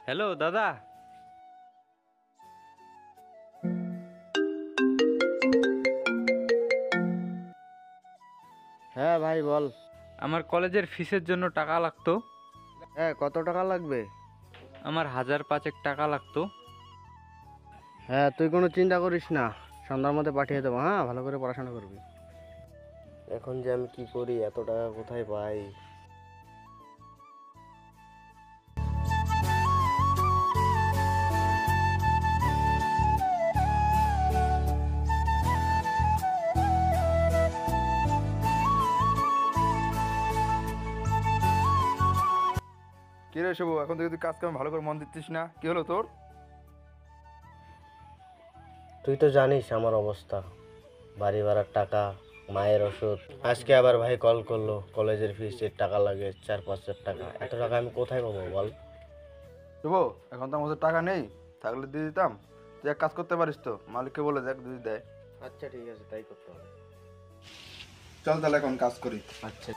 Hello দাদা। হ্যাঁ ভাই বল। আমার কলেজের ফিসের জন্য টাকা লাগতো। হ্যাঁ, কত টাকা লাগবে? আমার 1,000-5 টাকা লাগতো। হ্যাঁ, তুই কোনো চিন্তা করিস না, সন্ধ্যার মধ্যে পাঠিয়ে দেবো। হ্যাঁ, ভালো করে পড়াশোনা করবি। এখন যে আমি কি করি, এত টাকা কোথায় পাই? কি রে শুভ, এখন থেকে তুই কাজ কামে ভালো করে মন দিচ্ছিস না, কি হলো তোর? তুই তো জানিস আমার অবস্থা, বাড়ি ভাড়ার টাকা, মায়ের ওষুধ। আজকে আবার ভাই কল করলো, কলেজের ফিসের টাকা লাগে 4-5 হাজার টাকা। এত টাকা আমি কোথায় পাবো বল? শুভ, এখন তো আমার কাছে টাকা নেই, থাকলে দিয়ে দিতাম। তুই এক কাজ করতে পারিস তো, মালিককে বলে দেখ যদি দেয়। আচ্ছা ঠিক আছে, তাই করতে হবে। চল তাহলে এখন কাজ করি। আচ্ছা।